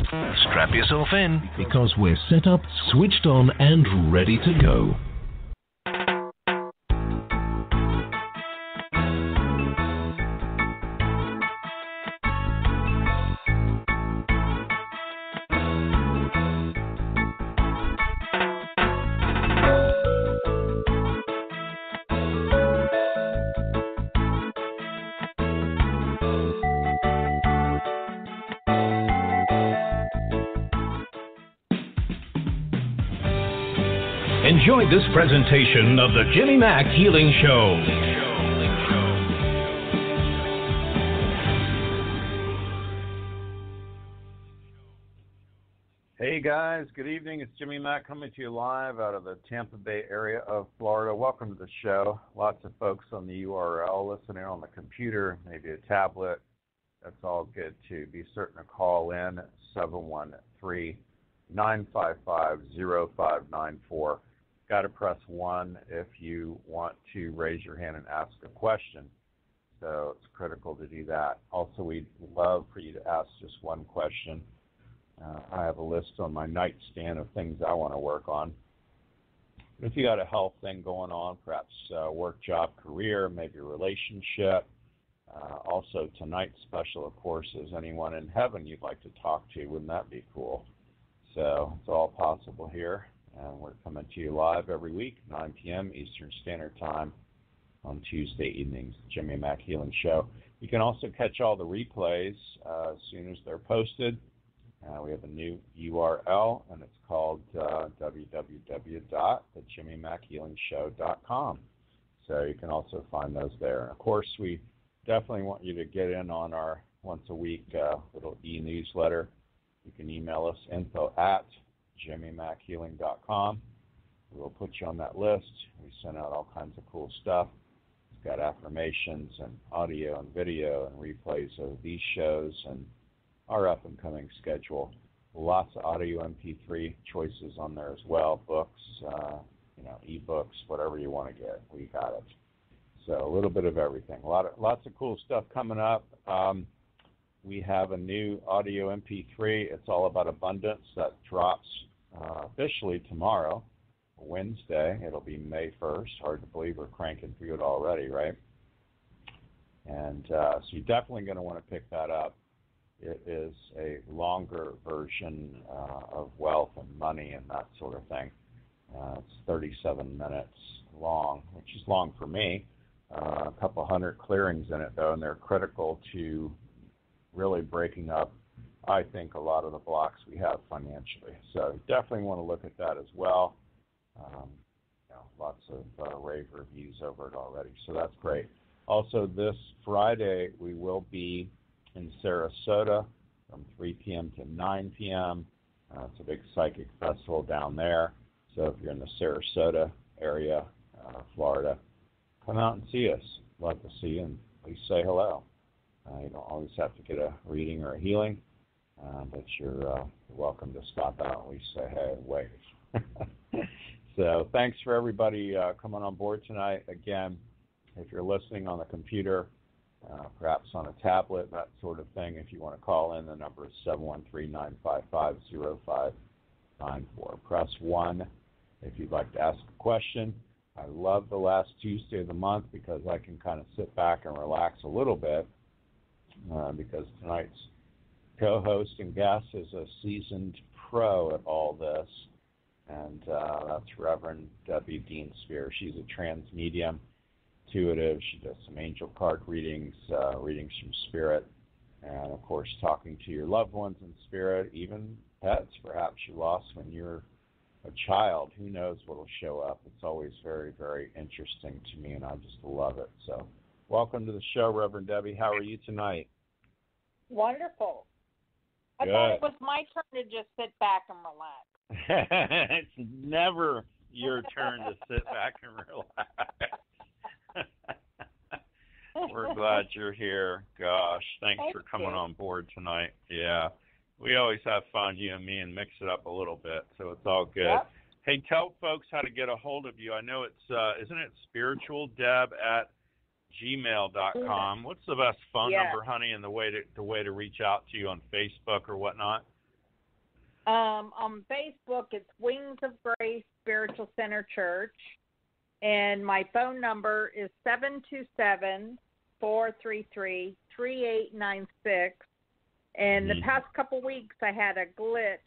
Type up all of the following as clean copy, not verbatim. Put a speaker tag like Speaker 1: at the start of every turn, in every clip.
Speaker 1: Strap yourself in because we're set up, switched on, and ready to go. Enjoy this presentation of the Jimmy Mack Healing Show.
Speaker 2: Hey guys, good evening. It's Jimmy Mack coming to you live out of the Tampa Bay area of Florida. Welcome to the show. Lots of folks on the URL listening on the computer, maybe a tablet. That's all good too. Be certain to call in 713-955-0594. Got to press 1 if you want to raise your hand and ask a question. So it's critical to do that. Also, we'd love for you to ask just one question. I have a list on my nightstand of things I want to work on. If you got a health thing going on, perhaps work, job, career, maybe a relationship. Also, tonight's special, of course, is anyone in heaven you'd like to talk to. Wouldn't that be cool? So it's all possible here. And we're coming to you live every week, 9 p.m. Eastern Standard Time on Tuesday evenings, Jimmy Mack Healing Show. You can also catch all the replays as soon as they're posted. We have a new URL, and it's called www.thejimmymackhealingshow.com. So you can also find those there. And, of course, we definitely want you to get in on our once-a-week little e-newsletter. You can email us, info@jimmymackhealing.com. We'll put you on that list. We send out all kinds of cool stuff. It's got affirmations and audio and video and replays of these shows and our up-and-coming schedule. Lots of audio MP3 choices on there as well, books, e-books, whatever you want to get, we got it. So a little bit of everything. Lots of cool stuff coming up. We have a new audio MP3. It's all about abundance that drops officially tomorrow, Wednesday. It'll be May 1st. Hard to believe we're cranking through it already, right? And so you're definitely going to want to pick that up. It is a longer version of wealth and money and that sort of thing. It's 37 minutes long, which is long for me. A couple hundred clearings in it, though, and they're critical to really breaking up, I think, a lot of the blocks we have financially. So definitely want to look at that as well. Lots of rave reviews over it already, so that's great. Also, this Friday, we will be in Sarasota from 3 p.m. to 9 p.m. It's a big psychic festival down there. So if you're in the Sarasota area, Florida, come out and see us. Love to see you and please say hello. You don't always have to get a reading or a healing, but you're welcome to stop out and we say, hey, wave. So thanks for everybody coming on board tonight. Again, if you're listening on the computer, perhaps on a tablet, that sort of thing, if you want to call in, the number is 713-955-0594. Press 1 if you'd like to ask a question. I love the last Tuesday of the month because I can kind of sit back and relax a little bit because tonight's co-host and guest is a seasoned pro at all this, and that's Reverend Debbie Dienstbier. She's a trans medium, intuitive. She does some angel card readings, readings from spirit, and, of course, talking to your loved ones in spirit, even pets perhaps you lost when you're a child. Who knows what will show up. It's always very, very interesting to me, and I just love it. So welcome to the show, Reverend Debbie. How are you tonight?
Speaker 3: Wonderful. I
Speaker 2: Good.
Speaker 3: thought it was my turn to just sit back and relax.
Speaker 2: It's never your turn to sit back and relax. We're glad you're here. Gosh, thanks for coming on board tonight. Yeah, we always have fun, you and me, and mix it up a little bit, so it's all good.
Speaker 3: Yep.
Speaker 2: Hey, tell folks how to get a hold of you. I know it's, isn't it spiritualdeb@gmail.com? What's the best phone number, honey, and the way to reach out to you on Facebook or whatnot?
Speaker 3: On Facebook, it's Wings of Grace Spiritual Center Church, and my phone number is 727-433-3896. And the past couple weeks, I had a glitch.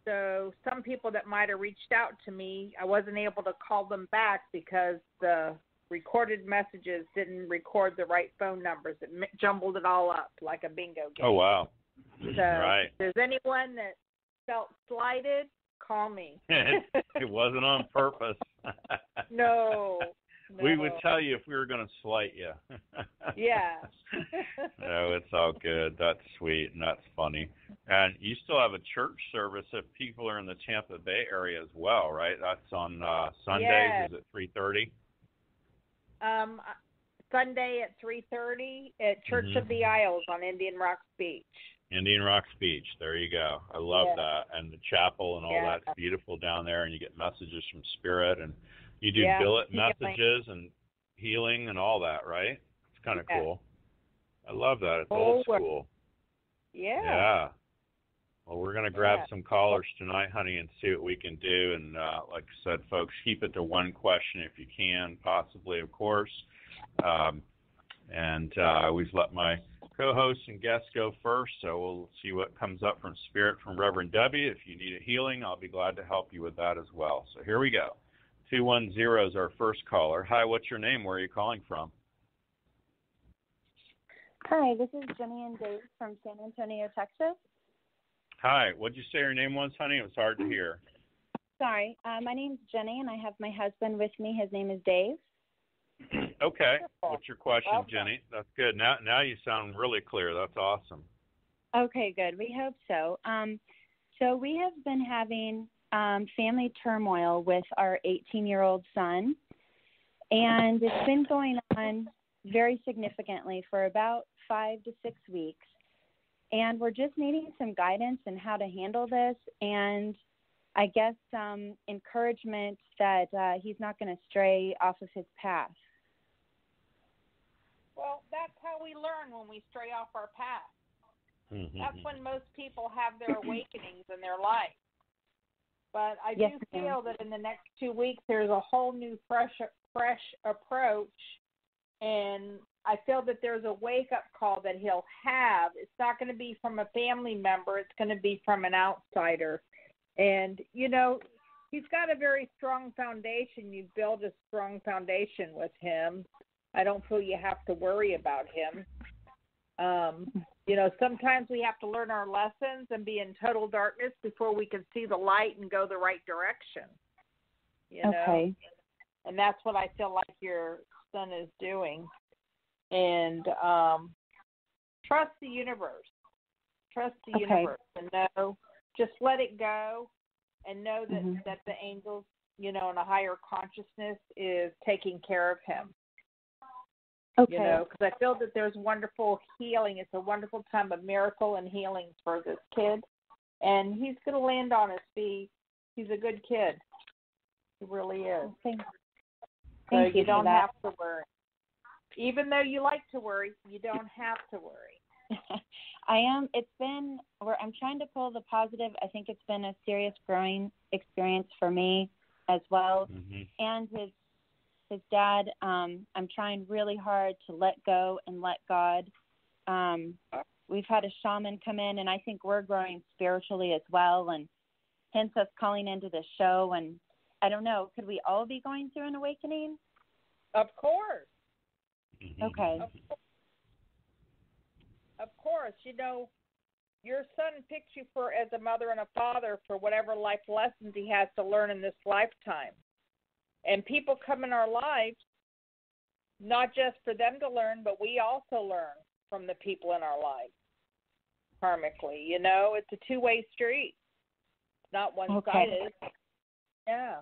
Speaker 3: So some people that might have reached out to me, I wasn't able to call them back because the recorded messages didn't record the right phone numbers. It jumbled it all up like a bingo game.
Speaker 2: Oh, wow.
Speaker 3: So
Speaker 2: Right.
Speaker 3: if there's anyone that felt slighted, call me.
Speaker 2: It wasn't on purpose.
Speaker 3: No.
Speaker 2: We would tell you if we were going to slight you.
Speaker 3: Yeah.
Speaker 2: No, it's all good. That's sweet and that's funny. And you still have a church service if people are in the Tampa Bay area as well, right? That's on Sundays.
Speaker 3: Yes.
Speaker 2: Is it 3:30?
Speaker 3: Sunday at 3:30 at Church of the Isles on Indian Rocks Beach.
Speaker 2: Indian Rocks Beach. There you go. I love that. And the chapel and all that's beautiful down there, and you get messages from Spirit, and you do billet messages and healing and all that, right? It's kind of cool. I love that. It's old school. Yeah. Well, we're going to grab some callers tonight, honey, and see what we can do. And like I said, folks, keep it to one question if you can, possibly, of course. And I always let my co-hosts and guests go first, so we'll see what comes up from Spirit from Reverend Debbie. If you need a healing, I'll be glad to help you with that as well. So here we go. 210 is our first caller. Hi, what's your name? Where are you calling from?
Speaker 4: Hi, this is Jenny and Dave from San Antonio, Texas.
Speaker 2: Hi, what'd you say your name was, honey? It was hard to hear.
Speaker 4: Sorry, my name's Jenny, and I have my husband with me. His name is Dave.
Speaker 2: Okay. What's your question, Jenny? That's good. Now you sound really clear. That's awesome.
Speaker 4: Okay, good. We hope so. So we have been having family turmoil with our 18-year-old son, and it's been going on very significantly for about 5 to 6 weeks. And we're just needing some guidance on how to handle this, and I guess some encouragement that he's not going to stray off of his path.
Speaker 3: Well, that's how we learn when we stray off our path. That's when most people have their awakenings in their life. But I do feel that in the next 2 weeks there's a whole new fresh approach, and I feel that there's a wake-up call that he'll have. It's not going to be from a family member. It's going to be from an outsider. And, you know, he's got a very strong foundation. You build a strong foundation with him. I don't feel you have to worry about him. You know, sometimes we have to learn our lessons and be in total darkness before we can see the light and go the right direction. You know? And that's what I feel like your son is doing. And trust the universe. Trust the universe and know, just let it go and know that, that the angels, you know, and a higher consciousness is taking care of him. You know, because I feel that there's wonderful healing. It's a wonderful time of miracle and healing for this kid. And he's going to land on his feet. He's a good kid. He really is.
Speaker 4: Thank
Speaker 3: so
Speaker 4: you
Speaker 3: don't have to worry. Even though you like to worry, you don't have to worry.
Speaker 4: I am. I'm trying to pull the positive. I think it's been a serious growing experience for me as well. And his dad, I'm trying really hard to let go and let God. We've had a shaman come in, and I think we're growing spiritually as well, and hence us calling into the show. And I don't know, could we all be going through an awakening?
Speaker 3: Of course.
Speaker 4: Okay.
Speaker 3: Of course. You know, your son picks you for as a mother and a father for whatever life lessons he has to learn in this lifetime. And people come in our lives, not just for them to learn, but we also learn from the people in our lives, karmically. You know, it's a two-way street, not one-sided. Yeah.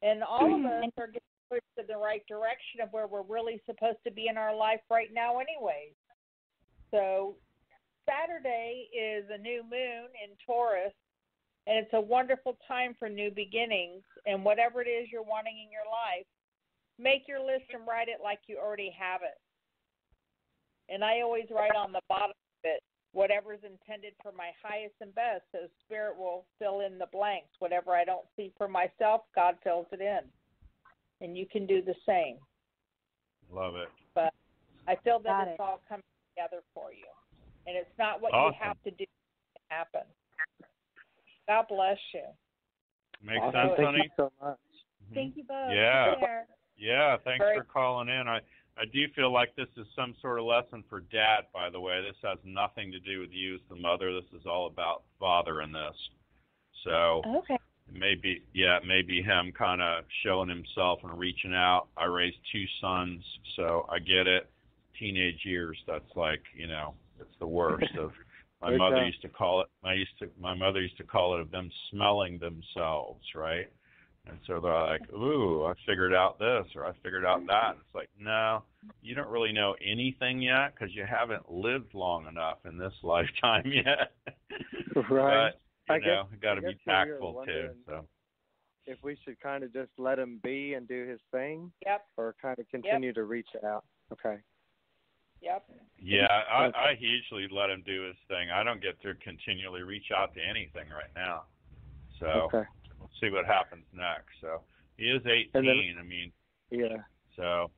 Speaker 3: And all of us are getting pushed in the right direction of where we're really supposed to be in our life right now anyways. So Saturday is a new moon in Taurus, and it's a wonderful time for new beginnings. And whatever it is you're wanting in your life, make your list and write it like you already have it. And I always write on the bottom of it, whatever's intended for my highest and best, so Spirit will fill in the blanks. Whatever I don't see for myself, God fills it in. And you can do the same.
Speaker 5: Love it.
Speaker 3: But I feel that it's all coming together for you. And it's not what you have to do to happen. God bless you.
Speaker 5: Makes sense, honey?
Speaker 6: Thank you so much.
Speaker 4: Thank you both.
Speaker 5: Yeah. Yeah, thanks for calling in. I do feel like this is some sort of lesson for Dad, by the way. This has nothing to do with you as the mother. This is all about Father in this. So maybe him kind of showing himself and reaching out. I raised 2 sons, so I get it. Teenage years, that's like, it's the worst of my mother used to call it my mother used to call it of them smelling themselves, right? And so they're like, ooh, I figured out this or I figured out that. It's like, no, you don't really know anything yet because you haven't lived long enough in this lifetime yet.
Speaker 6: Right.
Speaker 5: But, you got to be tactful too. So,
Speaker 6: if we should kind of just let him be and do his thing, or kind of continue to reach out. Okay.
Speaker 3: Yep.
Speaker 5: Yeah, I usually let him do his thing. I don't get to continually reach out to anything right now. So. We'll see what happens next. So he is 18. So,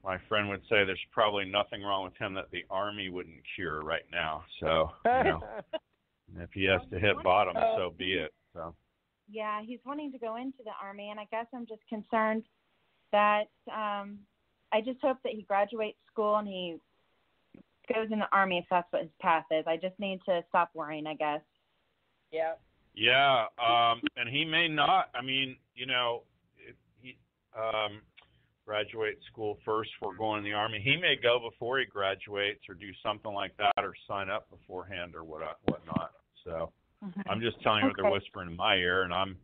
Speaker 5: my friend would say there's probably nothing wrong with him that the Army wouldn't cure right now. So, if he has to hit bottom, so be it. So.
Speaker 4: Yeah, he's wanting to go into the Army, and I guess I'm just concerned that I just hope that he graduates school and he goes in the Army if that's what his path is. I just need to stop worrying, I guess.
Speaker 3: Yeah.
Speaker 5: Yeah, and he may not. I mean, if he graduates school first before going in the Army. He may go before he graduates or do something like that or sign up beforehand or whatnot. So I'm just telling you what they're whispering in my ear, and I'm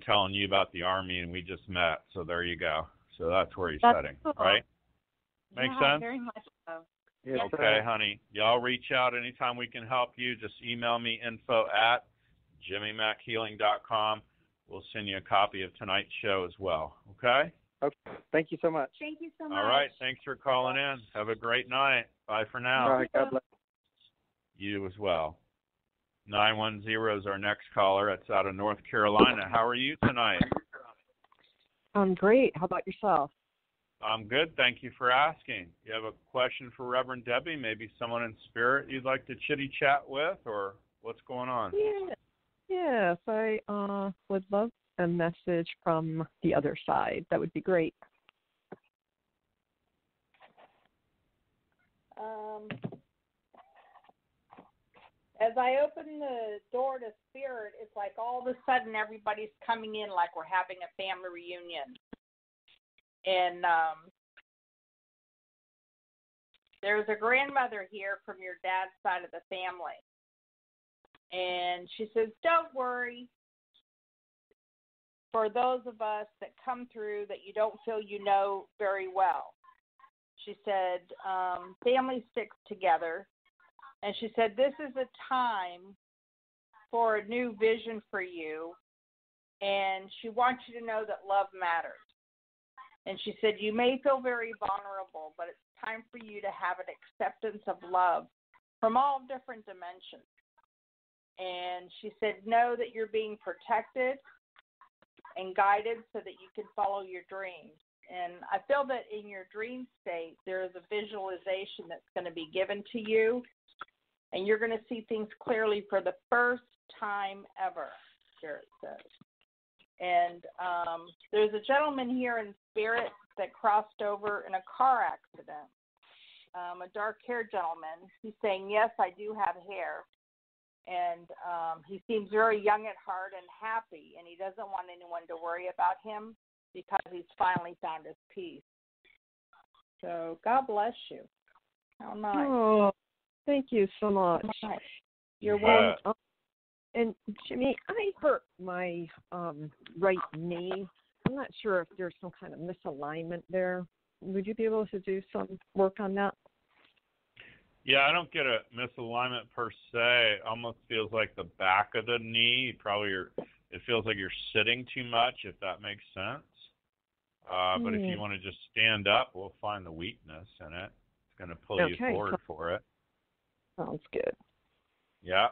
Speaker 5: telling you about the Army, and we just met. So there you go. So that's where he's heading, right? Make sense?
Speaker 4: Very much so.
Speaker 6: Yes,
Speaker 5: okay, honey. Y'all reach out anytime we can help you. Just email me info@jimmymackhealing.com. We'll send you a copy of tonight's show as well. Okay?
Speaker 6: Okay. Thank you so much.
Speaker 4: Thank you so much.
Speaker 5: All right. Thanks for calling in. Have a great night. Bye for now.
Speaker 6: All right. God bless.
Speaker 5: You as well. 910 is our next caller. It's out of North Carolina. How are you tonight?
Speaker 7: I'm great. How about yourself?
Speaker 5: I'm good. Thank you for asking. You have a question for Reverend Debbie? Maybe someone in spirit you'd like to chitty-chat with, or what's going on?
Speaker 7: Yes, I would love a message from the other side. That would be great.
Speaker 3: As I open the door to spirit, it's like all of a sudden everybody's coming in like we're having a family reunion. And there's a grandmother here from your dad's side of the family. And she says, don't worry. For those of us that come through that you don't feel you know very well. She said, family sticks together. And she said, this is a time for a new vision for you. And she wants you to know that love matters. And she said, you may feel very vulnerable, but it's time for you to have an acceptance of love from all different dimensions. And she said, know that you're being protected and guided so that you can follow your dreams. And I feel that in your dream state, there is a visualization that's going to be given to you, and you're going to see things clearly for the first time ever, Spirit says. And there's a gentleman here in spirit that crossed over in a car accident, a dark-haired gentleman. He's saying, yes, I do have hair. And he seems very young at heart and happy, and he doesn't want anyone to worry about him because he's finally found his peace. So God bless you. How nice.
Speaker 7: Oh, thank you so much.
Speaker 3: Nice. You're welcome.
Speaker 7: And Jimmy, I hurt my right knee. I'm not sure if there's some kind of misalignment there. Would you be able to do some work on that?
Speaker 5: Yeah, I don't get a misalignment per se. It almost feels like the back of the knee. It feels like you're sitting too much, if that makes sense. But if you want to just stand up, we'll find the weakness in it. It's going to pull you forward for it.
Speaker 7: Sounds good.
Speaker 5: Yeah.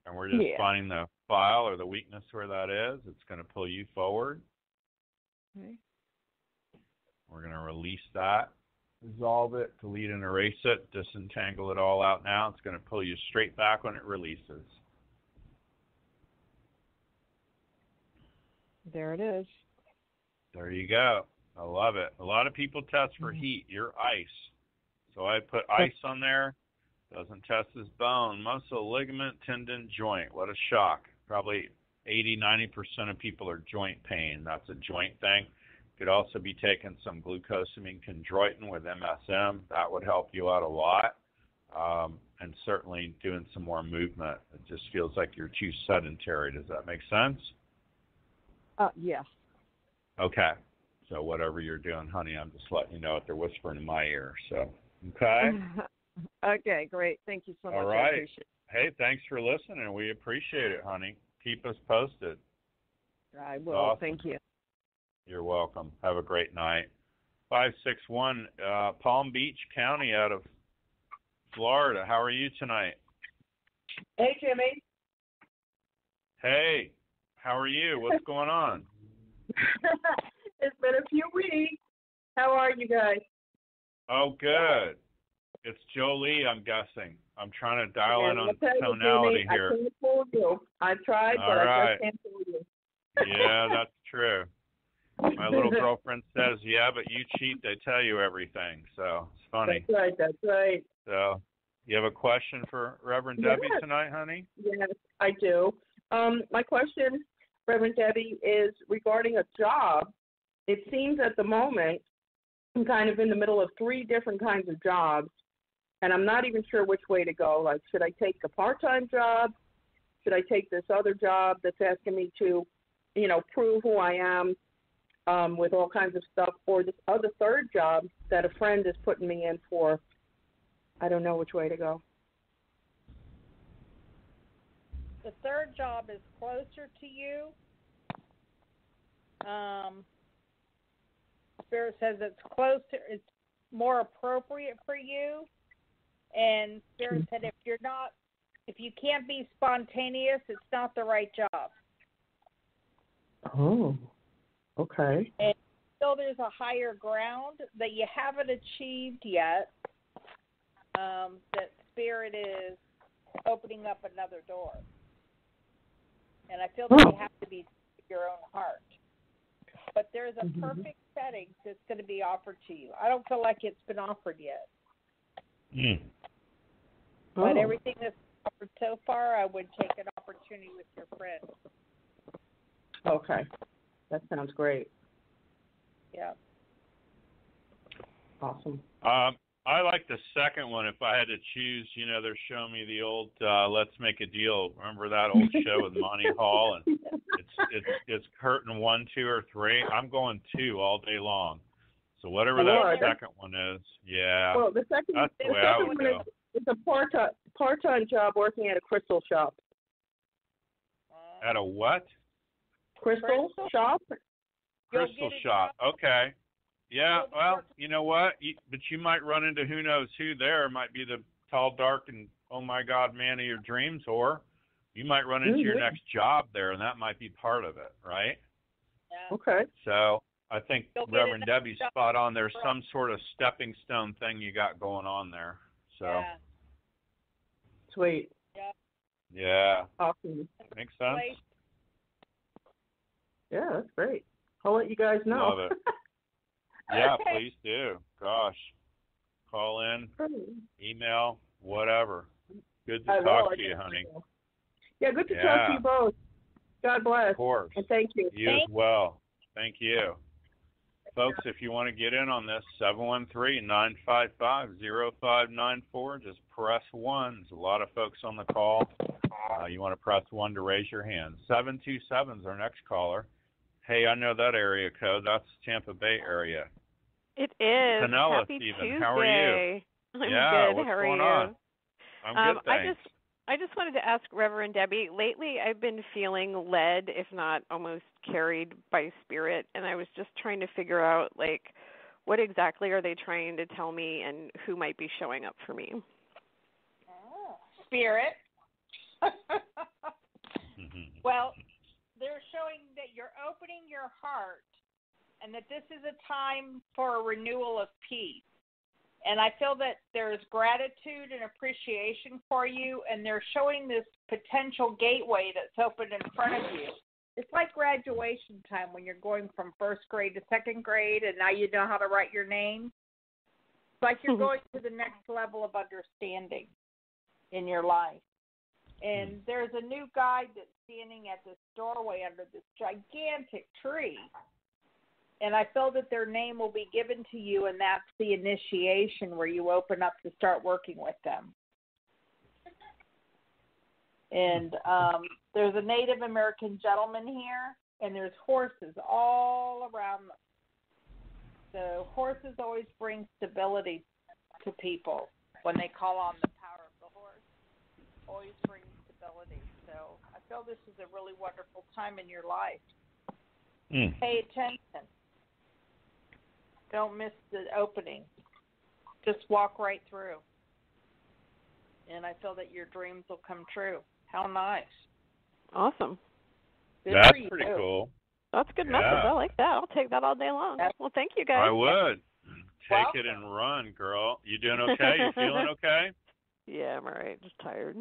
Speaker 5: And we're just finding the file or the weakness where that is. It's going to pull you forward.
Speaker 7: Okay.
Speaker 5: We're going to release that, dissolve it, delete and erase it, disentangle it all out now. It's going to pull you straight back when it releases.
Speaker 7: There it is.
Speaker 5: There you go. I love it. A lot of people test for heat. You're ice. So I put ice on there. Doesn't test as bone, muscle, ligament, tendon, joint. What a shock. Probably 80-90% of people are joint pain. That's a joint thing. Could also be taking some glucosamine chondroitin with MSM. That would help you out a lot. And certainly doing some more movement. It just feels like you're too sedentary. Does that make sense?
Speaker 7: Yes.
Speaker 5: Okay. So whatever you're doing, honey, I'm just letting you know what they're whispering in my ear. So, okay?
Speaker 7: Okay, great. Thank you so much.
Speaker 5: All right.
Speaker 7: I appreciate it.
Speaker 5: Hey, thanks for listening. We appreciate it, honey. Keep us posted.
Speaker 7: I will.
Speaker 5: Awesome.
Speaker 7: Thank you.
Speaker 5: You're welcome. Have a great night. 561 Palm Beach County out of Florida. How are you tonight?
Speaker 8: Hey, Jimmy.
Speaker 5: Hey, how are you? What's going on?
Speaker 8: It's been a few weeks. How are you guys?
Speaker 5: Oh, good. It's Jolie, I'm guessing. I'm trying to dial in on tonality here.
Speaker 8: I can't fool you. I tried, but I just can't fool you.
Speaker 5: Yeah, that's true. My little girlfriend says, yeah, but you cheat. They tell you everything. So it's funny.
Speaker 8: That's right.
Speaker 5: So you have a question for Reverend Debbie tonight, honey?
Speaker 8: Yes, I do. My question, Reverend Debbie, is regarding a job. It seems at the moment I'm kind of in the middle of 3 different kinds of jobs, and I'm not even sure which way to go. Like, should I take the part-time job? Should I take this other job that's asking me to, prove who I am with all kinds of stuff, or this other third job that a friend is putting me in for? I don't know which way to go.
Speaker 3: The third job is closer to you. Spirit says it's closer, it's more appropriate for you. And Spirit said if you can't be spontaneous, it's not the right job.
Speaker 8: Oh, okay.
Speaker 3: And still there's a higher ground that you haven't achieved yet, that Spirit is opening up another door. And I feel that you have to be your own heart. But there's a perfect setting that's going to be offered to you. I don't feel like it's been offered yet. But everything that's offered so far, I would take an opportunity with your friend.
Speaker 8: Okay. That sounds great.
Speaker 3: Yeah.
Speaker 8: Awesome.
Speaker 5: I like the second one. If I had to choose, they're showing me the old Let's Make a Deal. Remember that old show with Monty Hall? And it's curtain 1, 2, or 3. I'm going 2 all day long. So whatever that second one is, yeah.
Speaker 8: Well, the second one is a part-time job working at a crystal shop.
Speaker 5: At a what?
Speaker 8: Crystal shop?
Speaker 5: Crystal shop. Okay. Yeah, well, you know what? But you might run into who knows who there. It might be the tall, dark, and oh my God, man of your dreams, or you might run into your next job there, and that might be part of it, right?
Speaker 3: Yeah.
Speaker 8: Okay.
Speaker 5: So I think Reverend Debbie's spot on. There's some sort of stepping stone thing you got going on there. So.
Speaker 3: Yeah.
Speaker 8: Sweet.
Speaker 5: Yeah.
Speaker 8: Awesome.
Speaker 5: Makes sense?
Speaker 8: Yeah, that's great. I'll let you guys know.
Speaker 5: Love it. Yeah, please do. Gosh. Call in, email, whatever. Good to talk to you, honey.
Speaker 8: Yeah, good to talk to you both. God bless.
Speaker 5: Of course.
Speaker 8: And thank you.
Speaker 5: You as well. Thank you. Folks, if you want to get in on this, 713-955-0594. Just press 1. There's a lot of folks on the call. You want to press 1 to raise your hand. 727 is our next caller. Hey, I know that area code. That's Tampa Bay area.
Speaker 9: It is.
Speaker 5: Canella,
Speaker 9: Happy
Speaker 5: Stephen.
Speaker 9: Tuesday.
Speaker 5: How are you?
Speaker 9: I'm
Speaker 5: good.
Speaker 9: What's
Speaker 5: How are
Speaker 9: going
Speaker 5: you?
Speaker 9: On?
Speaker 5: I'm good, thanks.
Speaker 9: I just wanted to ask Reverend Debbie, lately I've been feeling led, if not almost carried by spirit, and I was just trying to figure out, what exactly are they trying to tell me and who might be showing up for me?
Speaker 3: spirit. Well, they're showing that you're opening your heart and that this is a time for a renewal of peace. And I feel that there's gratitude and appreciation for you, and they're showing this potential gateway that's open in front of you. It's like graduation time when you're going from first grade to second grade, and now you know how to write your name. It's like you're going to the next level of understanding in your life. And there's a new guide that's standing at this doorway under this gigantic tree. And I feel that their name will be given to you, and that's the initiation where you open up to start working with them. And there's a Native American gentleman here, and there's horses all around them. So horses always bring stability to people when they call on the power of the horse. Always brings stability. So I feel this is a really wonderful time in your life. Pay attention. Don't miss the opening. Just walk right through. And I feel that your dreams will come true. How nice.
Speaker 9: Awesome.
Speaker 5: That's pretty cool.
Speaker 9: That's good message. I like that. I'll take that all day long. Well, thank you, guys.
Speaker 5: I would. Take it and run, girl. You doing okay? You feeling okay?
Speaker 9: Yeah, I'm all right. Just tired.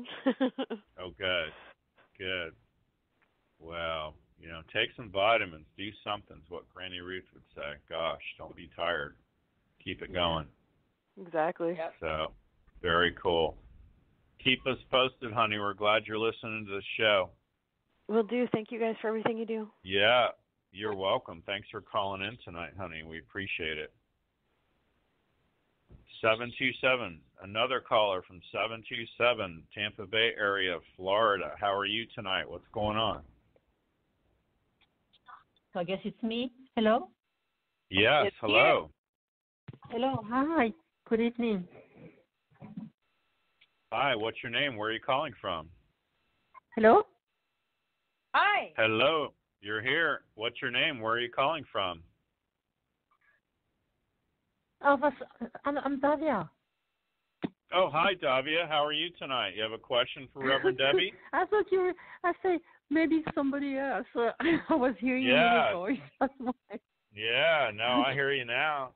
Speaker 5: Oh, good. Good. Well, take some vitamins. Do something is what Granny Ruth would say. Gosh, don't be tired. Keep it going.
Speaker 9: Exactly.
Speaker 3: Yep.
Speaker 5: So, very cool. Keep us posted, honey. We're glad you're listening to the show.
Speaker 9: Will do. Thank you guys for everything you do.
Speaker 5: Yeah, you're welcome. Thanks for calling in tonight, honey. We appreciate it. 727, another caller from 727, Tampa Bay area, Florida. How are you tonight? What's going on?
Speaker 10: So I guess it's me. Hello?
Speaker 5: Yes, hello.
Speaker 10: Hello, hi. Good evening.
Speaker 5: Hi, what's your name? Where are you calling from?
Speaker 10: Hello?
Speaker 3: Hi.
Speaker 5: Hello, you're here. What's your name? Where are you calling from?
Speaker 10: I'm Davia.
Speaker 5: Oh, hi, Davia. How are you tonight? You have a question for Reverend Debbie?
Speaker 10: I thought you were, I say, maybe somebody else. I was hearing your voice. That's why.
Speaker 5: Yeah, no, I hear you now.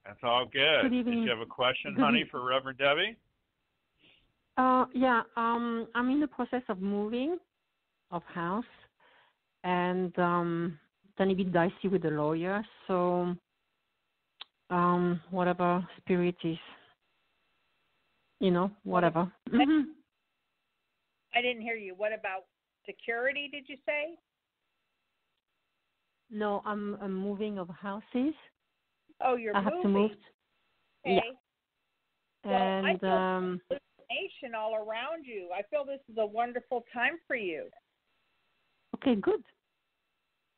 Speaker 5: That's all good.
Speaker 10: Good evening.
Speaker 5: Did you have a question, honey, for Reverend Debbie?
Speaker 10: Yeah, I'm in the process of moving of house, and then a bit dicey with the lawyer, so whatever spirit is, whatever.
Speaker 3: I didn't hear you. What about security, did you say?
Speaker 10: No, I'm moving of houses.
Speaker 3: Oh, you're moving.
Speaker 10: I have to move.
Speaker 3: Okay.
Speaker 10: Yeah.
Speaker 3: Well,
Speaker 10: and
Speaker 3: I feel illumination all around you. I feel this is a wonderful time for you.
Speaker 10: Okay, good.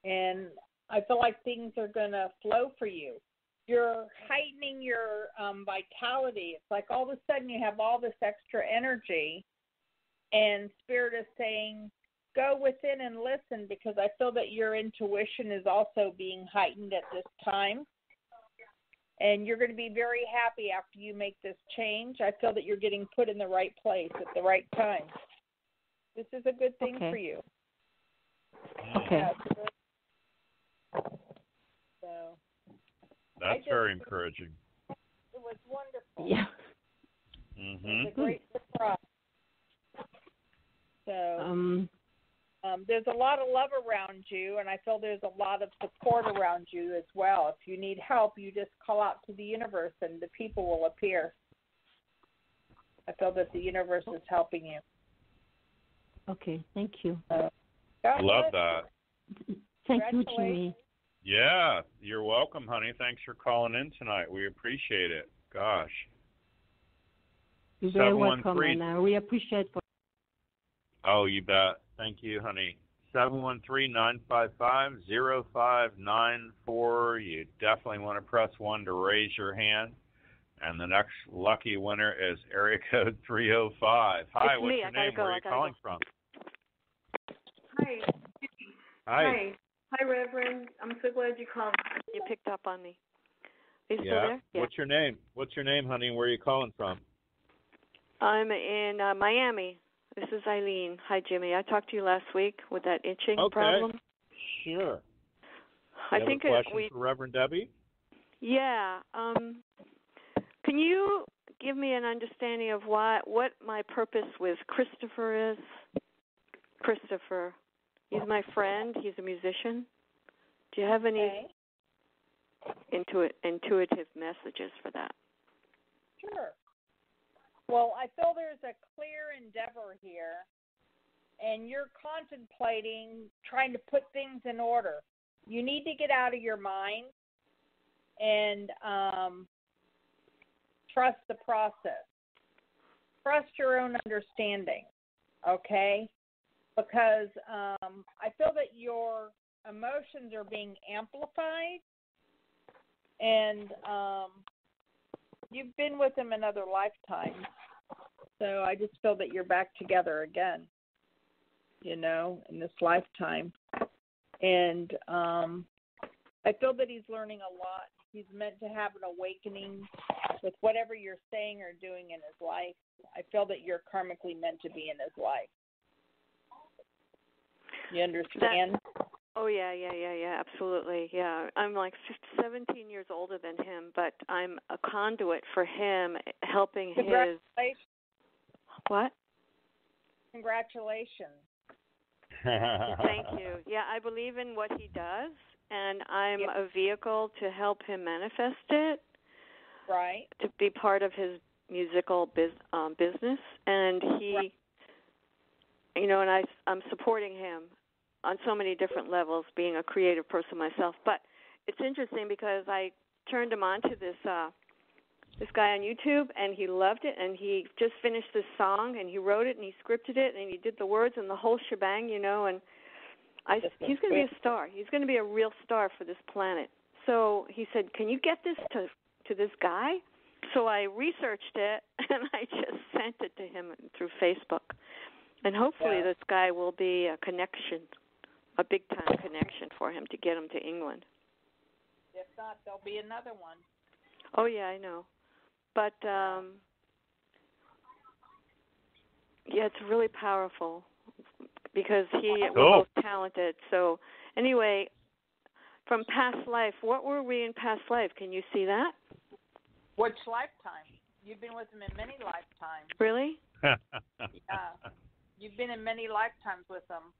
Speaker 3: And I feel like things are going to flow for you. You're heightening your vitality. It's like all of a sudden you have all this extra energy, and Spirit is saying, go within and listen, because I feel that your intuition is also being heightened at this time. And you're going to be very happy after you make this change. I feel that you're getting put in the right place at the right time. This is a good thing for you.
Speaker 10: Okay.
Speaker 3: Yeah, so
Speaker 5: that's very encouraging.
Speaker 3: It was wonderful.
Speaker 10: Yeah.
Speaker 3: It was a great surprise. So there's a lot of love around you, and I feel there's a lot of support around you as well. If you need help, you just call out to the universe, and the people will appear. I feel that the universe is helping you.
Speaker 10: Okay, thank you.
Speaker 5: Love that.
Speaker 10: Thank you, Jimmy.
Speaker 5: Yeah, you're welcome, honey. Thanks for calling in tonight. We appreciate it. Gosh.
Speaker 10: You're very welcome, and we appreciate it.
Speaker 5: Oh, you bet. Thank you, honey. 713-955-0594. You definitely want to press 1 to raise your hand. And the next lucky winner is area code 305. Hi, what's your name? Where are you calling from?
Speaker 11: Hi.
Speaker 5: Hi.
Speaker 11: Hi, Reverend. I'm so glad you called.
Speaker 9: You picked up on me. Are you still
Speaker 5: Yeah.
Speaker 9: there? Yeah.
Speaker 5: What's your name? What's your name, honey? Where are you calling from?
Speaker 12: I'm in Miami. This is Eileen. Hi, Jimmy. I talked to you last week with that itching problem.
Speaker 5: Sure.
Speaker 12: I
Speaker 5: you
Speaker 12: think
Speaker 5: have a question for Reverend Debbie?
Speaker 12: Yeah. Can you give me an understanding of what my purpose with Christopher is? Christopher. He's my friend. He's a musician. Do you have any intuitive messages for that?
Speaker 3: Sure. Well, I feel there's a clear endeavor here, and you're contemplating trying to put things in order. You need to get out of your mind and trust the process. Trust your own understanding, okay? Because I feel that your emotions are being amplified, and you've been with him in other lifetimes. So I just feel that you're back together again, in this lifetime. And I feel that he's learning a lot. He's meant to have an awakening with whatever you're saying or doing in his life. I feel that you're karmically meant to be in his life. You understand?
Speaker 12: Oh, yeah, absolutely. Yeah, I'm like 17 years older than him, but I'm a conduit for him, helping
Speaker 3: Congratulations.
Speaker 12: What?
Speaker 3: Congratulations.
Speaker 12: Thank you. Yeah, I believe in what he does, and I'm a vehicle to help him manifest it.
Speaker 3: Right.
Speaker 12: To be part of his musical business, and he, and I'm supporting him on so many different levels, being a creative person myself. But it's interesting because I turned him on to this guy on YouTube, and he loved it, and he just finished this song, and he wrote it, and he scripted it, and he did the words and the whole shebang, and he's going to be a star. He's going to be a real star for this planet. So he said, can you get this to this guy? So I researched it, and I just sent it to him through Facebook. And hopefully this guy will be a connection, a big-time connection for him to get him to England.
Speaker 3: If not, there'll be another one.
Speaker 12: Oh, yeah, I know. But, it's really powerful because we're both talented. So, anyway, from past life, what were we in past life? Can you see that?
Speaker 3: Which lifetime? You've been with him in many lifetimes.
Speaker 12: Really?
Speaker 3: Yeah. You've been in many lifetimes with him.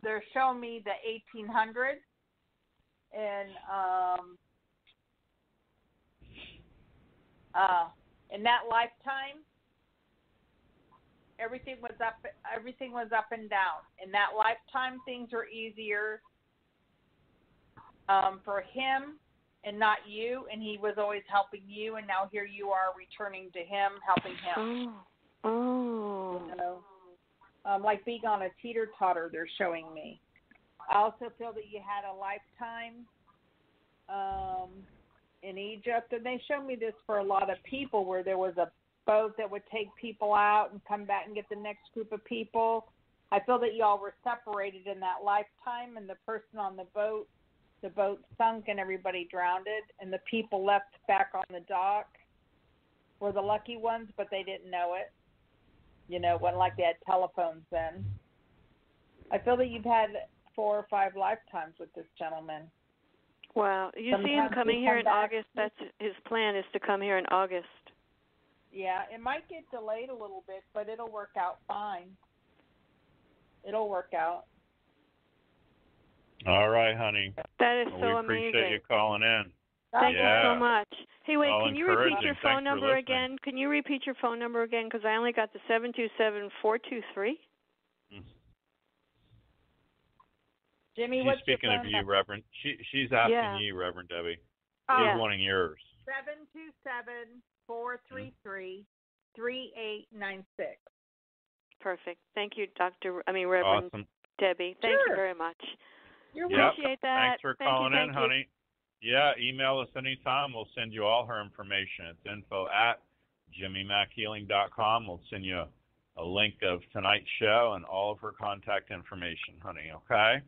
Speaker 3: They're showing me the 1800s, and in that lifetime, everything was up and down. In that lifetime, things were easier for him and not you, and he was always helping you, and now here you are returning to him, helping him.
Speaker 12: Oh.
Speaker 3: Like being on a teeter-totter, they're showing me. I also feel that you had a lifetime in Egypt, and they show me this for a lot of people, where there was a boat that would take people out and come back and get the next group of people. I feel that y'all were separated in that lifetime, and the person on the boat sunk and everybody drowned, and the people left back on the dock were the lucky ones, but they didn't know it. It wasn't like they had telephones then. I feel that you've had 4 or 5 lifetimes with this gentleman.
Speaker 12: Wow. You see him coming here in August? That's his plan, is to come here in August.
Speaker 3: Yeah, it might get delayed a little bit, but it'll work out fine. It'll work out.
Speaker 5: All right, honey.
Speaker 12: That is so
Speaker 5: amazing. We appreciate you calling in.
Speaker 12: Thank you so much. Hey, wait,
Speaker 5: All
Speaker 12: can you repeat your phone
Speaker 5: Thanks
Speaker 12: number again? Can you repeat your phone number again? Because I only got the 727-423.
Speaker 3: Jimmy,
Speaker 5: she's speaking of you, Reverend. She's asking you, Reverend Debbie. She's wanting yours.
Speaker 3: 727-433-3896.
Speaker 12: Perfect. Thank you, Reverend Debbie. Thank you very much. Appreciate that.
Speaker 5: Thanks for calling in, honey. Yeah, email us anytime. We'll send you all her information. It's info@jimmymackhealing.com. We'll send you a link of tonight's show and all of her contact information, honey, okay?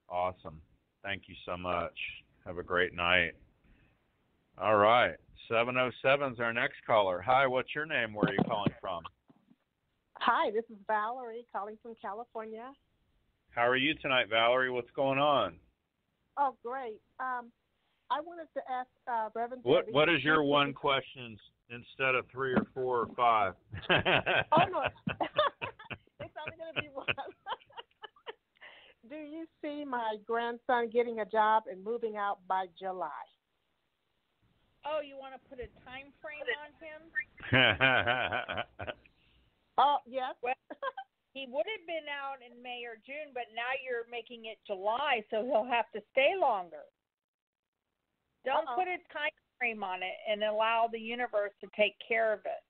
Speaker 5: Awesome. Thank you so much. Have a great night. All right. 707 is our next caller. Hi, what's your name? Where are you calling from?
Speaker 13: Hi, this is Valerie calling from California.
Speaker 5: How are you tonight, Valerie? What's going on?
Speaker 13: Oh, great. I wanted to ask Reverend
Speaker 5: Debbie. What is your one question instead of 3 or 4 or 5?
Speaker 13: Oh, no. It's only going to be one. Do you see my grandson getting a job and moving out by July?
Speaker 3: Oh, you want to put a time frame on him?
Speaker 13: Oh, yes.
Speaker 3: Well, he would have been out in May or June, but now you're making it July, so he'll have to stay longer. Don't put a time frame on it and allow the universe to take care of it.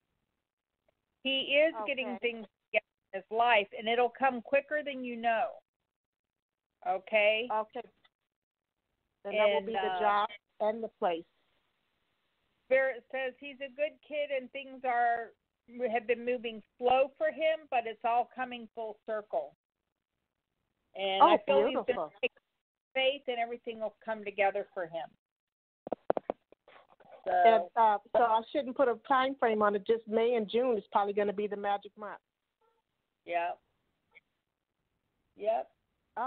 Speaker 3: He is getting things together in his life, and it'll come quicker than you know. Okay?
Speaker 13: Okay. Then that will be the job and the place.
Speaker 3: Spirit says he's a good kid and things have been moving slow for him, but it's all coming full circle. And I feel he's been taking faith and everything will come together for him.
Speaker 13: So I shouldn't put a time frame on it. Just May and June is probably going to be the magic month.
Speaker 3: Yep.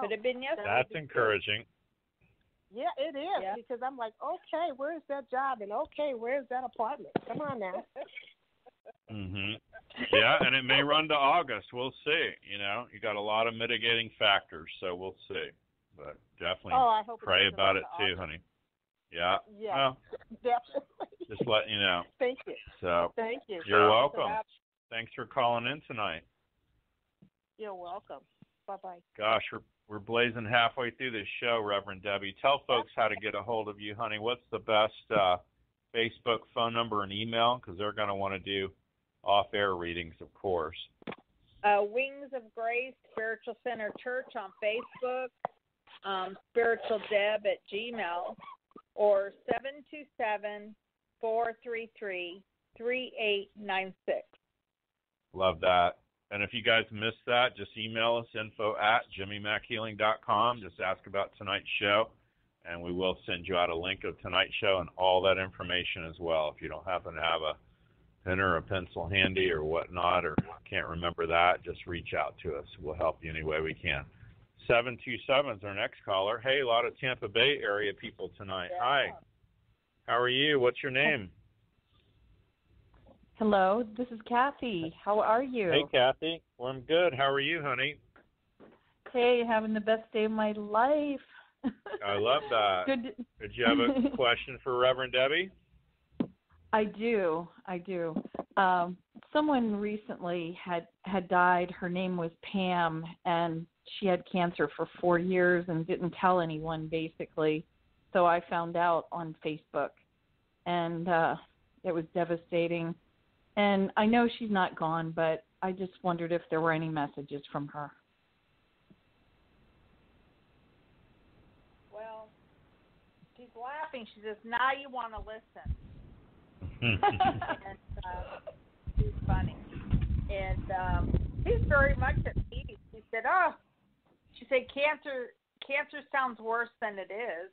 Speaker 3: Could have been yesterday.
Speaker 5: That's encouraging.
Speaker 13: Yeah, it is, because I'm like, okay, where's that job? And okay, where's that apartment? Come on now.
Speaker 5: Yeah, and it may run to August. We'll see. You know, you got a lot of mitigating factors, so we'll see. But definitely
Speaker 13: I hope
Speaker 5: pray about it too, honey. Yeah.
Speaker 13: Yeah,
Speaker 5: well,
Speaker 13: definitely.
Speaker 5: Just letting you know.
Speaker 13: Thank you.
Speaker 5: So
Speaker 13: thank you.
Speaker 5: You're welcome. Thanks for calling in tonight.
Speaker 13: You're welcome. Bye-bye.
Speaker 5: Gosh, we're blazing halfway through this show, Reverend Debbie. Tell folks how to get a hold of you, honey. What's the best Facebook phone number and email? Because they're going to want to do off-air readings, of course.
Speaker 3: Wings of Grace Spiritual Center Church on Facebook, spiritualdeb@gmail, or 727-433-3896.
Speaker 5: Love that. And if you guys missed that, just email us, info@jimmymackhealing.com. Just ask about tonight's show, and we will send you out a link of tonight's show and all that information as well. If you don't happen to have a pen or a pencil handy or whatnot, or can't remember that, just reach out to us. We'll help you any way we can. 727 is our next caller. Hey, a lot of Tampa Bay area people tonight. Yeah. Hi. How are you? What's your name?
Speaker 14: Hello, this is Kathy. How are you?
Speaker 5: Hey, Kathy. Well, I'm good. How are you, honey?
Speaker 14: Hey, having the best day of my life.
Speaker 5: I love that.
Speaker 14: Good.
Speaker 5: Did you have a question for Reverend Debbie?
Speaker 14: I do. Someone recently had died. Her name was Pam, and she had cancer for 4 years and didn't tell anyone, basically. So I found out on Facebook, and it was devastating. And I know she's not gone, but I just wondered if there were any messages from her.
Speaker 3: Well, she's laughing. She says, now you want to listen. And she's funny. And she's very much at peace. She said, cancer sounds worse than it is.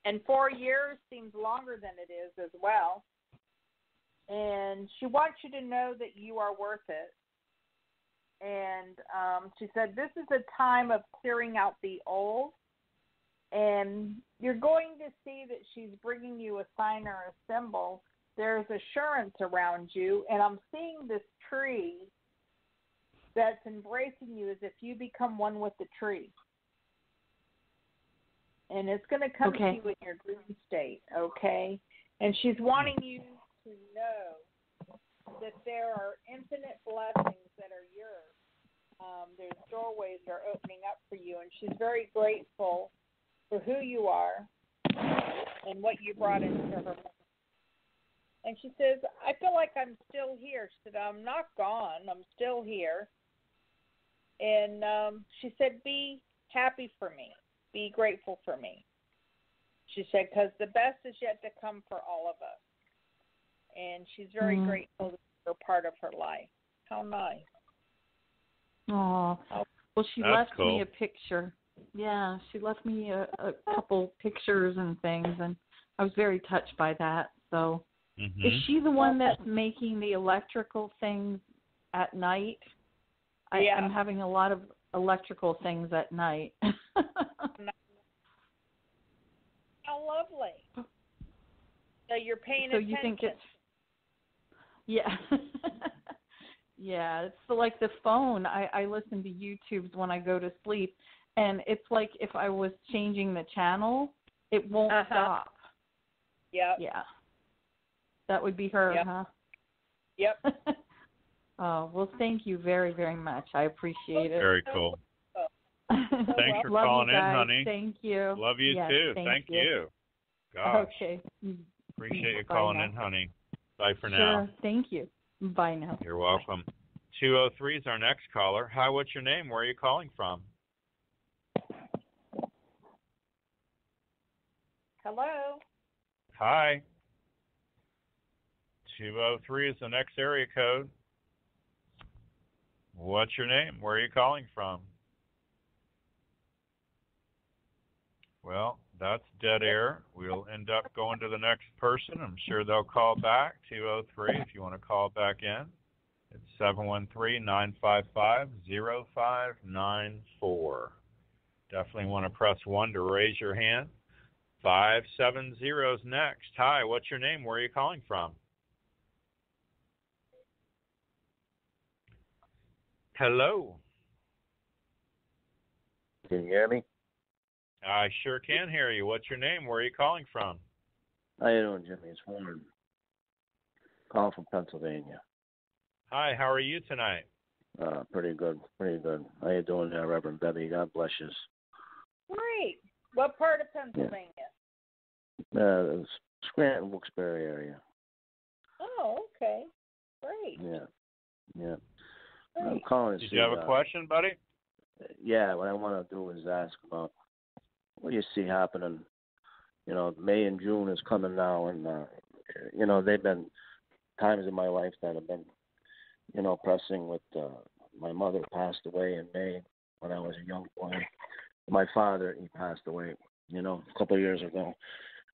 Speaker 3: And 4 years seems longer than it is as well. And she wants you to know that you are worth it. And she said, this is a time of clearing out the old. And you're going to see that she's bringing you a sign or a symbol. There's assurance around you. And I'm seeing this tree that's embracing you as if you become one with the tree. And it's going to come to you in your dream state, okay? And she's wanting you to know that there are infinite blessings that are yours. There's doorways that are opening up for you, and she's very grateful for who you are and what you brought into her life. And she says, I feel like I'm still here. She said, I'm not gone. I'm still here. And she said, be happy for me. Be grateful for me. She said, because the best is yet to come for all of us. And she's very grateful for part of her life. How nice.
Speaker 14: Oh, well, she left me a picture. Yeah, she left me a couple pictures and things, and I was very touched by that. So, is she the one that's making the electrical things at night? I'm having a lot of electrical things at night.
Speaker 3: How lovely. So you're paying attention.
Speaker 14: So you think it's... Yeah. Yeah, it's like the phone. I listen to YouTubes when I go to sleep, and it's like if I was changing the channel, it won't stop.
Speaker 3: Yep.
Speaker 14: Yeah. That would be her, huh?
Speaker 3: Yep.
Speaker 14: Oh, well, thank you very, very much. I appreciate it.
Speaker 5: Very cool. Thanks for calling in, honey.
Speaker 14: Thank you.
Speaker 5: Love you too. Thank you. Gosh.
Speaker 14: Okay.
Speaker 5: Appreciate you
Speaker 14: Bye
Speaker 5: calling
Speaker 14: now.
Speaker 5: in, honey. Bye for now.
Speaker 14: Sure. Thank you. Bye now.
Speaker 5: You're welcome. 203 is our next caller. Hi, what's your name? Where are you calling from?
Speaker 3: Hello.
Speaker 5: Hi. 203 is the next area code. What's your name? Where are you calling from? Well, that's dead air. We'll end up going to the next person. I'm sure they'll call back. 203 if you want to call back in. It's 713-955-0594. Definitely want to press 1 to raise your hand. 570 is next. Hi, what's your name? Where are you calling from? Hello.
Speaker 15: Can you hear me?
Speaker 5: I sure can hear you. What's your name? Where are you calling from?
Speaker 15: How you doing, Jimmy? It's Warren. Calling from Pennsylvania.
Speaker 5: Hi, how are you tonight?
Speaker 15: Pretty good, pretty good. How you doing there, Reverend Debbie? God bless you.
Speaker 3: Great. What part of Pennsylvania?
Speaker 15: Scranton, Wilkes-Barre area.
Speaker 3: Oh, okay. Great.
Speaker 15: Yeah.
Speaker 3: Great.
Speaker 15: I'm calling to
Speaker 5: Did
Speaker 15: see,
Speaker 5: you have a question, buddy?
Speaker 15: Yeah, what I want to do is ask about what do you see happening. You know, May and June is coming now, and you know, they've been times in my life that have been, you know, pressing with my mother passed away in May when I was a young boy. My father, he passed away, you know, a couple of years ago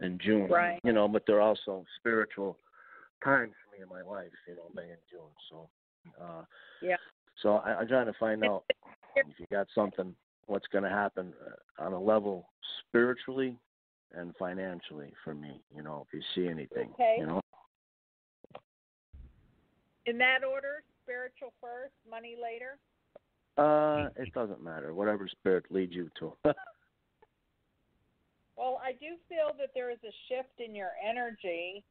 Speaker 15: in June.
Speaker 3: Right.
Speaker 15: You know, but they're also spiritual times for me in my life, you know, May and June. So, So I'm trying to find out if you got something, what's going to happen on a level spiritually and financially for me, you know, if you see anything, you know.
Speaker 3: In that order, spiritual first, money later?
Speaker 15: It doesn't matter. Whatever spirit leads you to.
Speaker 3: Well, I do feel that there is a shift in your energy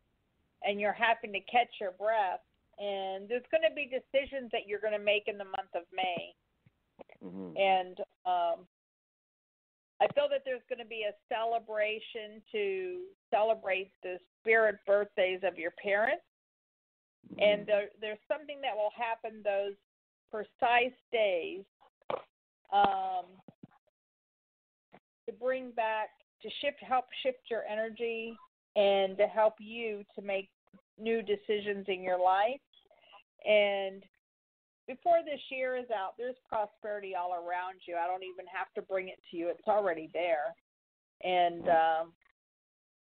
Speaker 3: and you're having to catch your breath. And there's going to be decisions that you're going to make in the month of May.
Speaker 15: Mm-hmm.
Speaker 3: And I feel that there's going to be a celebration to celebrate the spirit birthdays of your parents. Mm-hmm. And there's something that will happen those precise days to bring back, to help shift your energy and to help you to make new decisions in your life. And before this year is out, there's prosperity all around you. I don't even have to bring it to you. It's already there. And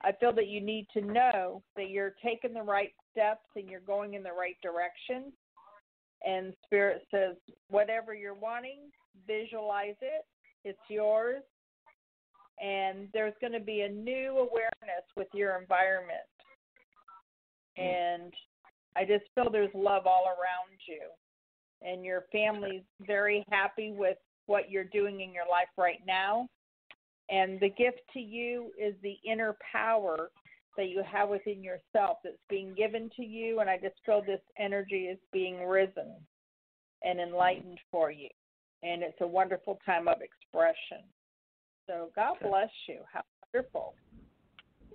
Speaker 3: I feel that you need to know that you're taking the right steps and you're going in the right direction. And Spirit says, whatever you're wanting, visualize it. It's yours. And there's going to be a new awareness with your environment. And I just feel there's love all around you. And your family's very happy with what you're doing in your life right now. And the gift to you is the inner power that you have within yourself that's being given to you. And I just feel this energy is being risen and enlightened for you. And it's a wonderful time of expression. So God bless you. How wonderful.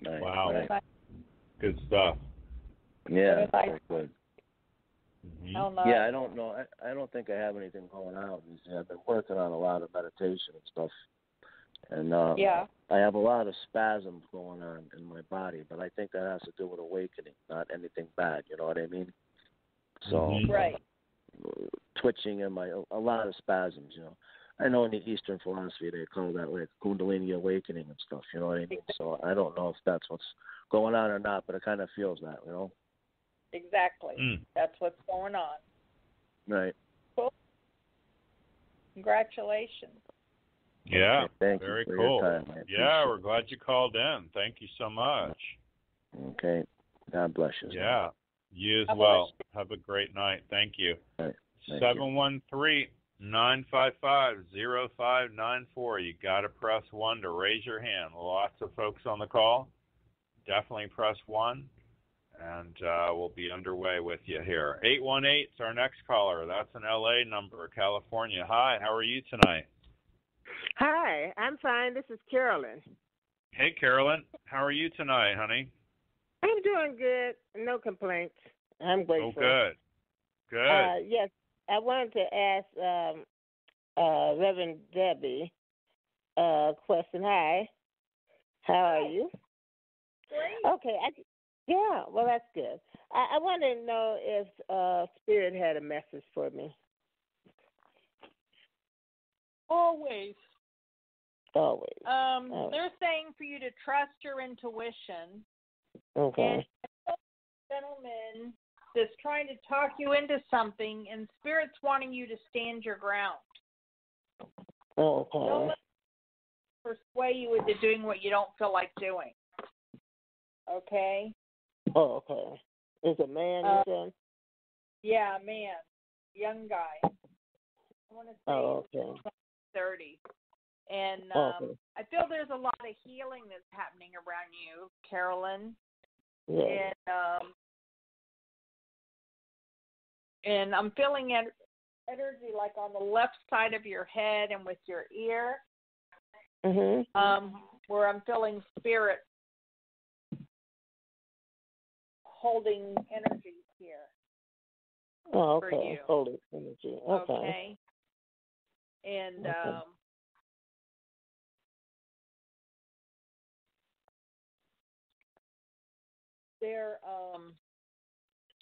Speaker 15: Nice.
Speaker 5: Wow.
Speaker 15: Nice.
Speaker 5: Good stuff.
Speaker 15: Yeah, very good.
Speaker 5: Mm-hmm.
Speaker 15: Yeah, I don't know. I don't think I have anything going on. I've been working on a lot of meditation and stuff. And I have a lot of spasms going on in my body, but I think that has to do with awakening, not anything bad. You know what I mean? So
Speaker 3: right.
Speaker 15: Twitching in a lot of spasms. You know, I know in the Eastern philosophy they call that like Kundalini awakening and stuff. You know what I mean? So I don't know if that's what's going on or not, but it kind of feels that, you know.
Speaker 3: Exactly. That's what's going on.
Speaker 15: Right.
Speaker 3: Cool.
Speaker 5: Congratulations. Yeah, very cool. Yeah, we're glad you called in. Thank you so much.
Speaker 15: Okay. God bless you.
Speaker 5: Yeah, you as well. Have a great night. Thank you.
Speaker 15: Right.
Speaker 5: 713-955-0594. You got to press 1 to raise your hand. Lots of folks on the call. Definitely press 1, and we'll be underway with you here. 818 is our next caller. That's an L.A. number, California. Hi, how are you tonight?
Speaker 16: Hi, I'm fine. This is Carolyn.
Speaker 5: Hey, Carolyn. How are you tonight, honey?
Speaker 16: I'm doing good. No complaints. I'm grateful.
Speaker 5: Oh, good. Good.
Speaker 16: Yes, I wanted to ask Reverend Debbie a question. Hi. How are you?
Speaker 3: Great.
Speaker 16: Okay. Yeah, well, that's good. I wanted to know if Spirit had a message for me.
Speaker 3: Always.
Speaker 16: Always.
Speaker 3: They're saying for you to trust your intuition.
Speaker 16: Okay.
Speaker 3: And gentleman that's trying to talk you into something, and Spirit's wanting you to stand your ground.
Speaker 16: Okay.
Speaker 3: Don't let them persuade you into doing what you don't feel like doing. Okay?
Speaker 16: Oh, okay. Is a man, you said?
Speaker 3: Yeah, man. Young guy. I want to say
Speaker 16: okay.
Speaker 3: 30. And I feel there's a lot of healing that's happening around you, Carolyn.
Speaker 16: Yeah.
Speaker 3: And I'm feeling energy like on the left side of your head and with your ear. Where I'm feeling Spirit holding energy here.
Speaker 16: Oh, okay.
Speaker 3: For you.
Speaker 16: Holding energy. Okay.
Speaker 3: Okay. And they're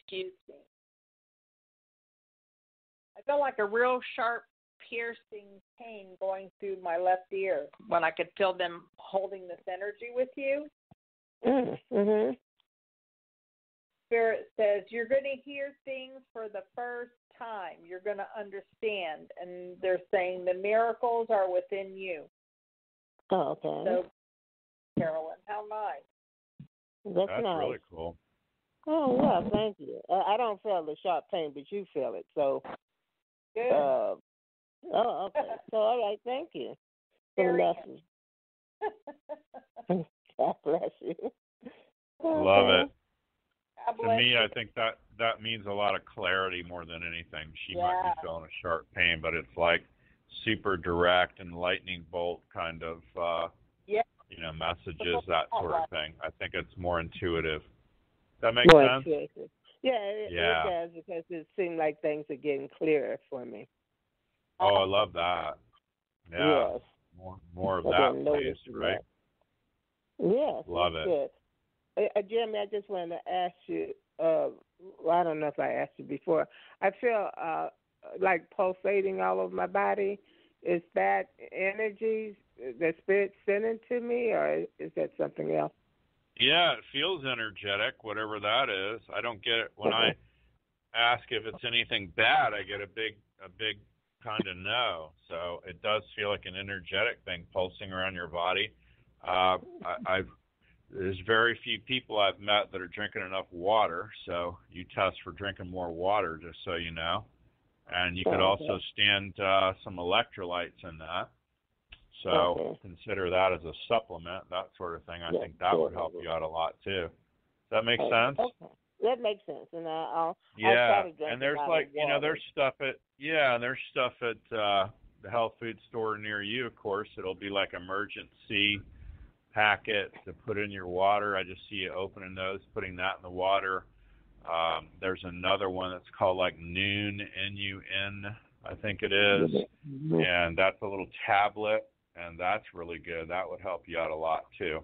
Speaker 3: excuse me. I felt like a real sharp, piercing pain going through my left ear when I could feel them holding this energy with you. Spirit says you're going to hear things for the first time. You're going to understand. And they're saying the miracles are within you.
Speaker 16: Oh, okay.
Speaker 3: So, Carolyn, how nice.
Speaker 16: That's nice.
Speaker 5: Really cool.
Speaker 16: Oh, yeah, thank you. I don't feel the sharp pain, but you feel it. So,
Speaker 3: good.
Speaker 16: Okay. So, all right, thank you for the message. God bless you.
Speaker 5: Love it. To me, I think that means a lot of clarity more than anything. She might be feeling a sharp pain, but it's like super direct and lightning bolt kind of, messages, that sort of thing. I think it's more intuitive. That makes sense?
Speaker 16: Intuitive. Yeah, it does, because it seems like things are getting clearer for me.
Speaker 5: Oh, I love that. Yeah.
Speaker 16: Yes.
Speaker 5: More of that, please, right?
Speaker 16: Yes.
Speaker 5: Love it.
Speaker 16: Good. Jeremy, I just wanted to ask you, I don't know if I asked you before. I feel like pulsating all over my body. Is that energy the Spirit sending to me, or is that something else?
Speaker 5: Yeah, it feels energetic, whatever that is. I don't get it when I ask if it's anything bad. I get a big kind of no. So it does feel like an energetic thing pulsing around your body. There's very few people I've met that are drinking enough water. So you test for drinking more water, just so you know. And you could also stand some electrolytes in that. So consider that as a supplement, that sort of thing. I think that would help you out a lot too. Does that make sense?
Speaker 16: Okay. That makes sense. And I'll
Speaker 5: yeah,
Speaker 16: try to drink
Speaker 5: and there's like there's stuff at the health food store near you. Of course, it'll be like emergency packet to put in your water. I just see you opening those, putting that in the water. There's another one that's called like Noon, N-U-N, I think it is, and that's a little tablet, and that's really good. That would help you out a lot too.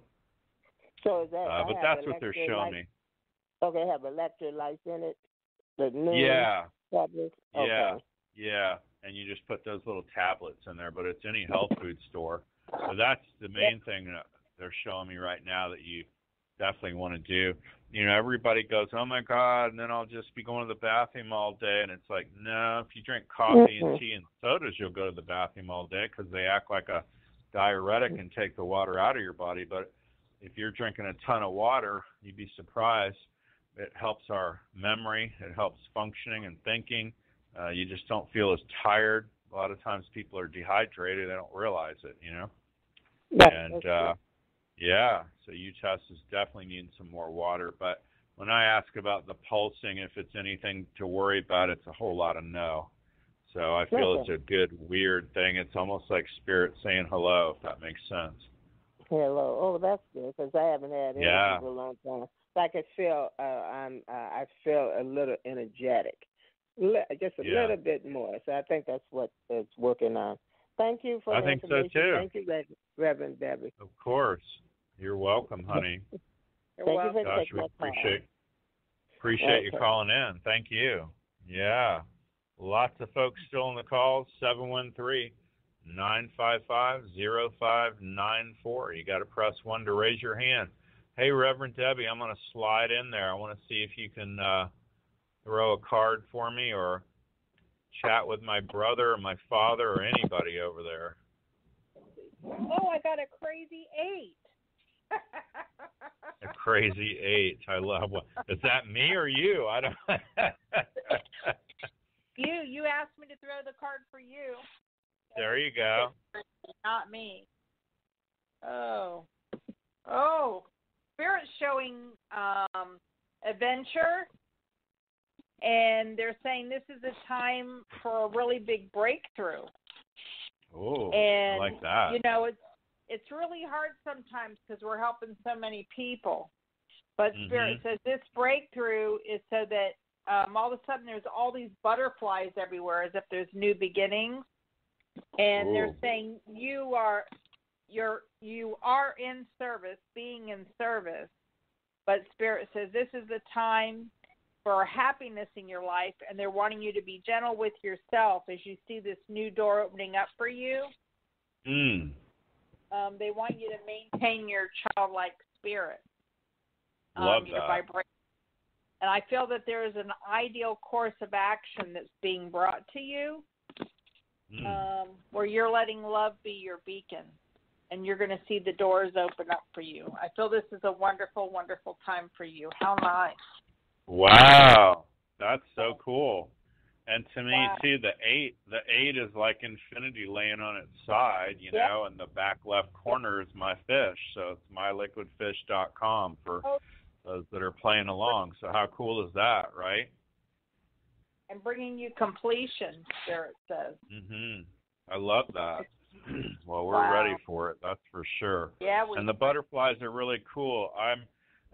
Speaker 16: So is that?
Speaker 5: But that's what they're showing me.
Speaker 16: Okay, have electrolytes in it. The Noon
Speaker 5: yeah.
Speaker 16: tablets. Okay.
Speaker 5: Yeah, and you just put put those little tablets in there, but it's any health food store. So that's the main thing that they're showing me right now that you definitely want to do. You know, everybody goes, oh my God, and then I'll just be going to the bathroom all day. And it's like, no, if you drink coffee and tea and sodas, you'll go to the bathroom all day because they act like a diuretic and take the water out of your body. But if you're drinking a ton of water, you'd be surprised. It helps our memory. It helps functioning and thinking. You just don't feel as tired. A lot of times people are dehydrated. They don't realize it, you know. Yeah, so UTEST is definitely needing some more water. But when I ask about the pulsing, if it's anything to worry about, it's a whole lot of no. So I feel it's a good, weird thing. It's almost like spirit saying hello, if that makes sense.
Speaker 16: Hello. Oh, that's good, because I haven't had energy for a long time. So I can feel, I feel a little energetic, just a little bit more. So I think that's what it's working on. Thank you for the information. I think so, too. Thank you, Reverend Debbie.
Speaker 5: Of course. You're welcome, honey.
Speaker 16: Thank you for taking my call.
Speaker 5: Appreciate you calling in. Thank you. Yeah. Lots of folks still on the calls. 713-955-0594. You got to press 1 to raise your hand. Hey, Reverend Debbie, I'm going to slide in there. I want to see if you can throw a card for me or chat with my brother or my father or anybody over there.
Speaker 3: Oh, I got a crazy 8.
Speaker 5: A crazy 8. I love what. Is that me or you? I don't.
Speaker 3: You asked me to throw the card for you.
Speaker 5: There you go.
Speaker 3: Not me. Oh, Spirit's showing adventure, and they're saying this is a time for a really big breakthrough.
Speaker 5: Oh,
Speaker 3: and,
Speaker 5: I like that.
Speaker 3: You know, it's really hard sometimes because we're helping so many people. But Spirit says this breakthrough is so that all of a sudden there's all these butterflies everywhere as if there's new beginnings. And they're saying you are in service, being in service. But Spirit says this is the time for happiness in your life, and they're wanting you to be gentle with yourself as you see this new door opening up for you. They want you to maintain your childlike spirit.
Speaker 5: Love
Speaker 3: your
Speaker 5: that.
Speaker 3: vibration. And I feel that there is an ideal course of action that's being brought to you where you're letting love be your beacon, and you're going to see the doors open up for you. I feel this is a wonderful, wonderful time for you. How nice.
Speaker 5: Wow, that's so cool. And to me, too, the eight is like infinity laying on its side, you know, and the back left corner is my fish. So it's myliquidfish.com for those that are playing along. So how cool is that, right?
Speaker 3: And bringing you completion, Spirit says.
Speaker 5: I love that. Well, we're ready for it, that's for sure.
Speaker 3: Yeah.
Speaker 5: And the butterflies are really cool.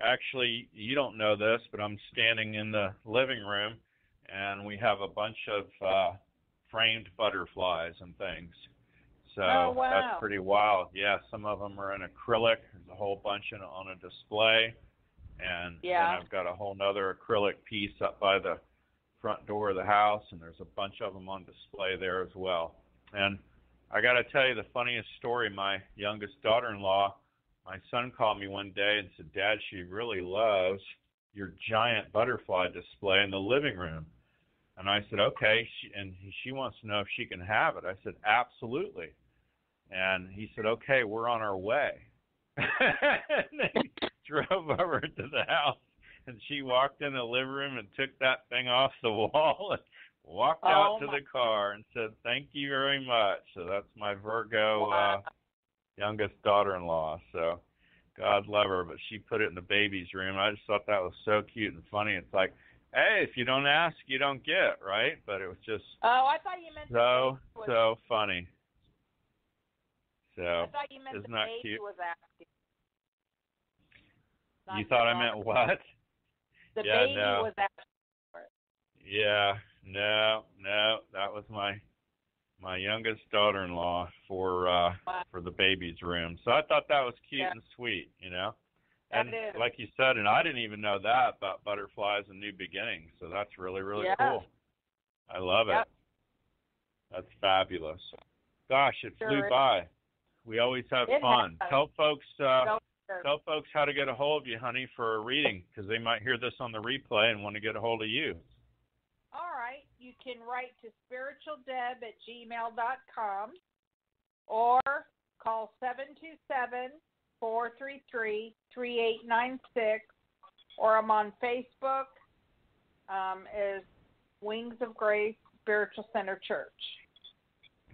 Speaker 5: Actually, you don't know this, but I'm standing in the living room, and we have a bunch of framed butterflies and things. So that's pretty wild. Yeah, some of them are in acrylic. There's a whole bunch on a display. And then I've got a whole nother acrylic piece up by the front door of the house, and there's a bunch of them on display there as well. And I got to tell you the funniest story. My youngest daughter-in-law, my son called me one day and said, Dad, she really loves your giant butterfly display in the living room. And I said, okay. She wants to know if she can have it. I said, absolutely. And he said, okay, we're on our way. And they drove over to the house, and she walked in the living room and took that thing off the wall and walked out to the car and said, thank you very much. So that's my Virgo youngest daughter-in-law. So God love her, but she put it in the baby's room. I just thought that was so cute and funny. It's like, hey, if you don't ask, you don't get, right? But it was just
Speaker 3: I thought you meant
Speaker 5: so funny. So
Speaker 3: I thought you meant
Speaker 5: isn't
Speaker 3: the
Speaker 5: that
Speaker 3: baby
Speaker 5: cute?
Speaker 3: was asking.
Speaker 5: You thought I meant what?
Speaker 3: The baby was asking for it.
Speaker 5: Yeah, no, that was my youngest daughter-in-law for the baby's room. So I thought that was cute and sweet, you know. And like you said, and I didn't even know that about butterflies and new beginnings. So that's really, really cool. I love it. That's fabulous. Gosh, it flew by. We always have fun. Tell folks how to get a hold of you, honey, for a reading, because they might hear this on the replay and want to get a hold of you.
Speaker 3: All right. You can write to spiritualdeb@gmail.com or call 727-433-3896, or I'm on Facebook as Wings of Grace Spiritual Center Church.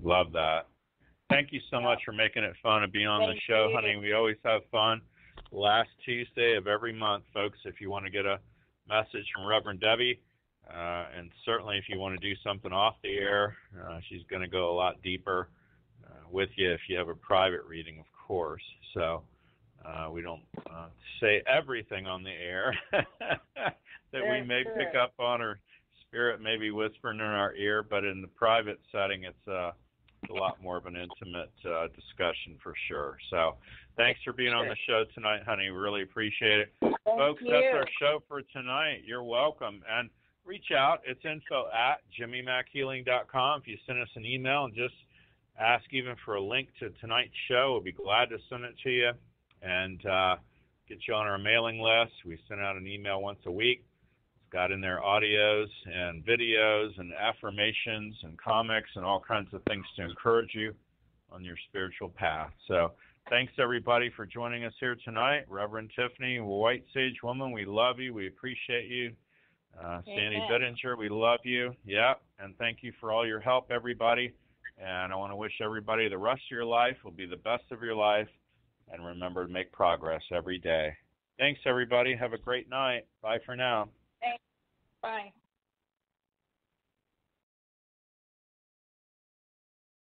Speaker 5: Love that. Thank you so much for making it fun to be on the show, honey. We always have fun. Last Tuesday of every month, folks, if you want to get a message from Reverend Debbie, and certainly if you want to do something off the air, she's going to go a lot deeper with you if you have a private reading, of course. So we don't say everything on the air that we may pick up on, or spirit maybe whispering in our ear, but in the private setting, it's a lot more of an intimate discussion for sure. So thanks for being on the show tonight, honey. Really appreciate it. Folks, that's our show for tonight. You're welcome. And reach out. It's info@jimmymackhealing.com. If you send us an email and just ask even for a link to tonight's show, we'll be glad to send it to you and get you on our mailing list. We send out an email once a week. It's got in there audios and videos and affirmations and comics and all kinds of things to encourage you on your spiritual path. So thanks, everybody, for joining us here tonight. Reverend Tiffany, White Sage Woman, we love you. We appreciate you. Sandy Bittinger, we love you. Yeah, and thank you for all your help, everybody. And I want to wish everybody the rest of your life will be the best of your life. And remember to make progress every day. Thanks, everybody. Have a great night. Bye for now.
Speaker 3: Thanks. Bye.